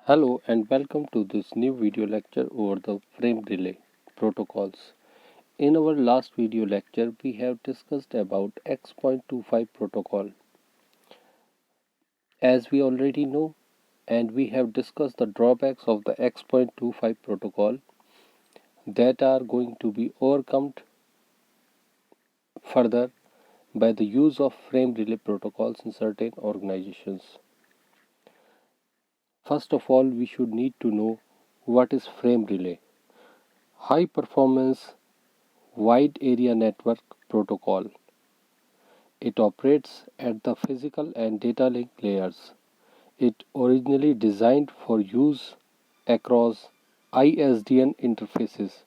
Hello and welcome to this new video lecture over the frame relay protocols. In our last video lecture, we have discussed about X.25 protocol. As we already know, and we have discussed the drawbacks of the X.25 protocol that are going to be overcome further by the use of frame relay protocols in certain organizations. First of all, we should need to know what is frame relay. High performance wide area network protocol. It operates at the physical and data link layers. It originally designed for use across ISDN interfaces,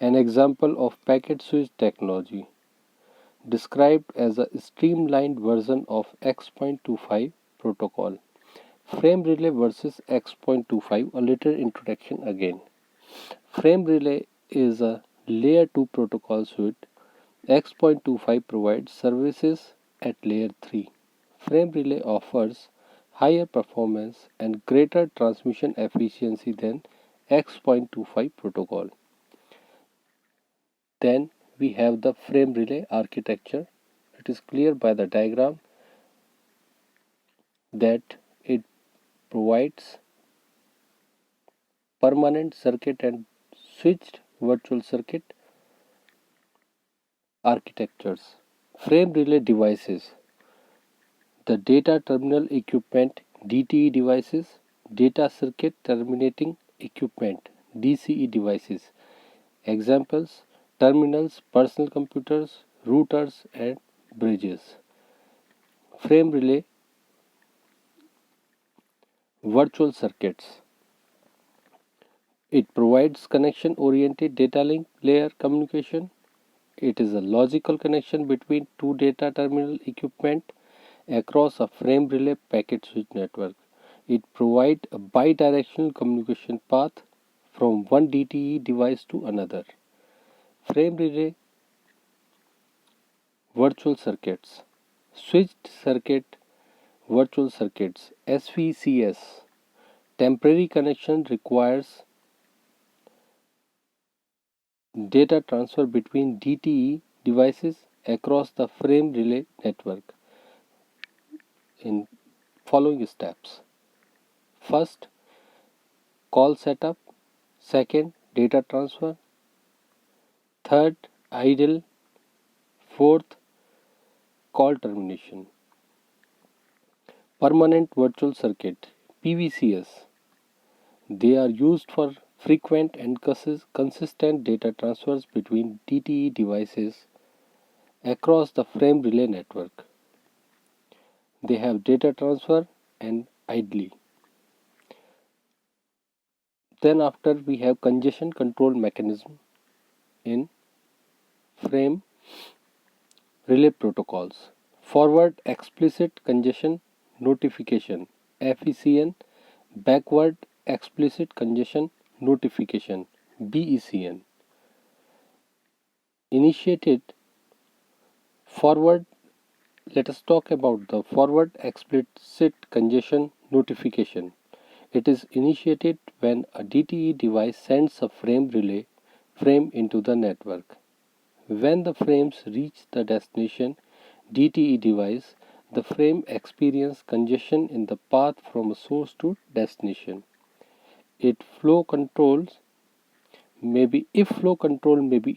an example of packet switch technology, described as a streamlined version of X.25 protocol. Frame relay versus X.25, a little introduction again. Frame relay is a layer 2 protocol suite. X.25 provides services at layer 3. Frame relay offers higher performance and greater transmission efficiency than X.25 protocol. Then we have the frame relay architecture. It is clear by the diagram that it provides permanent circuit and switched virtual circuit architectures. Frame relay devices. The data terminal equipment DTE devices, data circuit terminating equipment DCE devices. Examples: terminals, personal computers, routers and bridges. Frame relay virtual circuits. It provides connection oriented data link layer communication. It is a logical connection between two data terminal equipment across a frame relay packet switch network. It provides a bidirectional communication path from one DTE device to another. Frame relay virtual circuits. Switched circuit virtual circuits SVCS. Temporary connection requires data transfer between DTE devices across the frame relay network in following steps. First, call setup. Second, data transfer. Third, idle. Fourth, call termination. Permanent virtual circuit PVCS. They are used for frequent and consistent data transfers between DTE devices across the frame relay network. They have data transfer and idly. Then after we have congestion control mechanism in frame relay protocols. Forward explicit congestion notification FECN, backward explicit congestion notification BECN. Initiated forward. Let us talk about the forward explicit congestion notification. It is initiated when a DTE device sends a frame relay frame into the network. When the frames reach the destination DTE device, the frame experiences congestion in the path from a source to destination. If flow control may be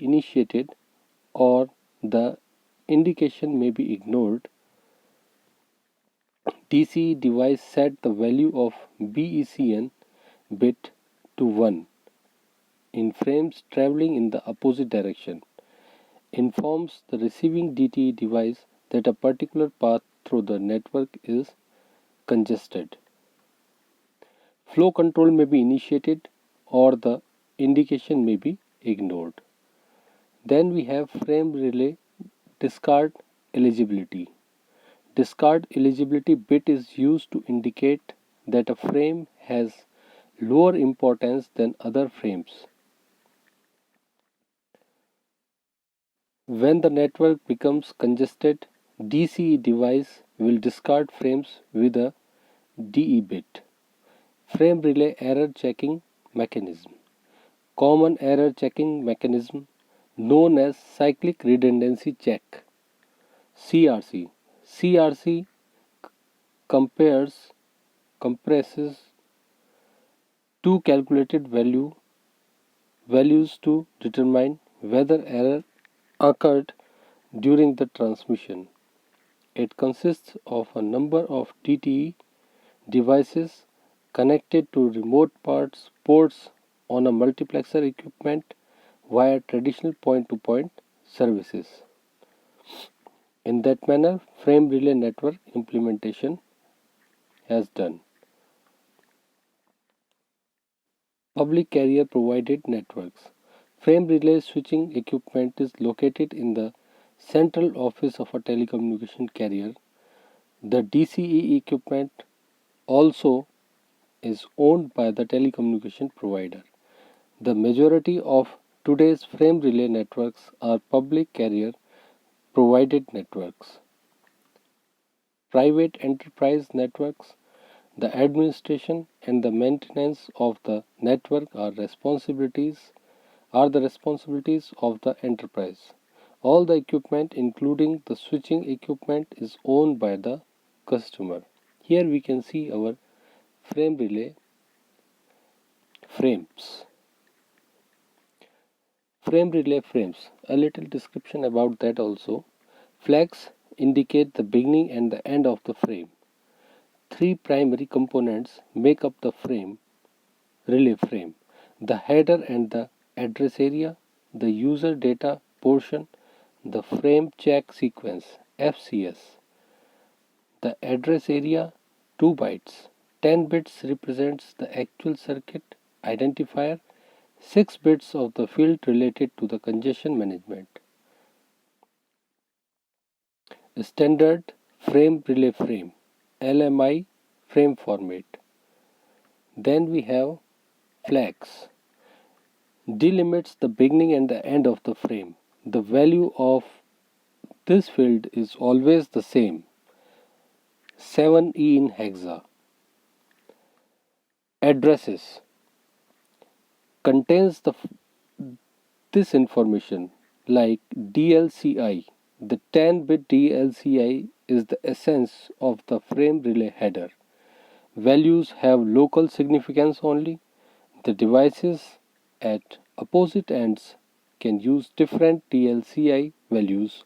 initiated or the indication may be ignored, DCE device set the value of BECN bit to 1 in frames traveling in the opposite direction, informs the receiving DTE device that a particular path through the network is congested. Flow control may be initiated or the indication may be ignored. Then we have frame relay discard eligibility. Discard eligibility bit is used to indicate that a frame has lower importance than other frames. When the network becomes congested, DCE device will discard frames with a DE bit. Frame relay error checking mechanism. Common error checking mechanism known as cyclic redundancy check, CRC. CRC compresses two calculated values to determine whether error occurred during the transmission. It consists of a number of DTE devices connected to remote ports on a multiplexer equipment via traditional point-to-point services. In that manner, frame relay network implementation has done. Public carrier provided networks. Frame relay switching equipment is located in the central office of a telecommunication carrier. The DCE equipment also is owned by the telecommunication provider. The majority of today's frame relay networks are public carrier provided networks. Private enterprise networks, the administration and the maintenance of the network are the responsibilities of the enterprise. All the equipment, including the switching equipment, is owned by the customer. Here we can see our frame relay frames. Frame relay frames. A little description about that also. Flags indicate the beginning and the end of the frame. Three primary components make up the relay frame: the header and the address area, the user data portion, the frame check sequence FCS. The address area 2 bytes. 10 bits represents the actual circuit identifier, 6 bits of the field related to the congestion management. Standard frame relay frame LMI frame format. Then we have flags. Delimits the beginning and the end of the frame. The value of this field is always the same, 7E in hexa. Addresses contains this information like DLCI. The 10-bit DLCI is the essence of the frame relay header. Values have local significance only. The devices at opposite ends can use different DLCI values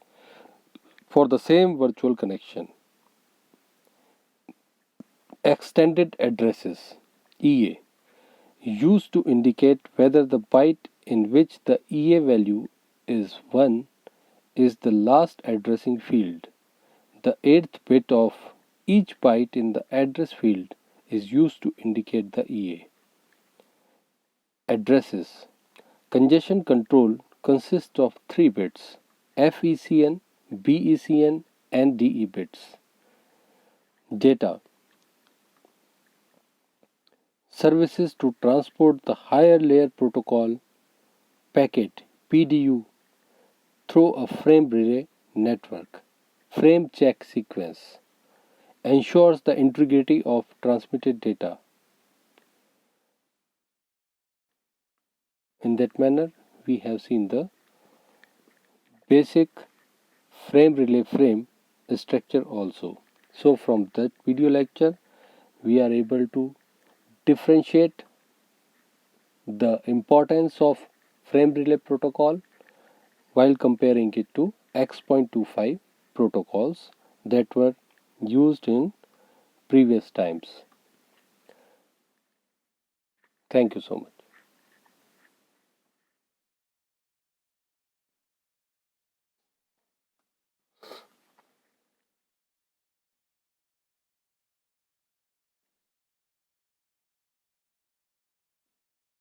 for the same virtual connection. Extended addresses EA used to indicate whether the byte in which the EA value is 1 is the last addressing field. The 8th bit of each byte in the address field is used to indicate the EA. Addresses. Congestion control consists of 3 bits: FECN, BECN and DE bits. Data. Services to transport the higher layer protocol packet PDU through a frame relay network. Frame check sequence ensures the integrity of transmitted data. In that manner, we have seen the basic frame relay frame structure also. So from that video lecture, we are able to differentiate the importance of frame relay protocol while comparing it to X.25 protocols that were used in previous times. Thank you so much.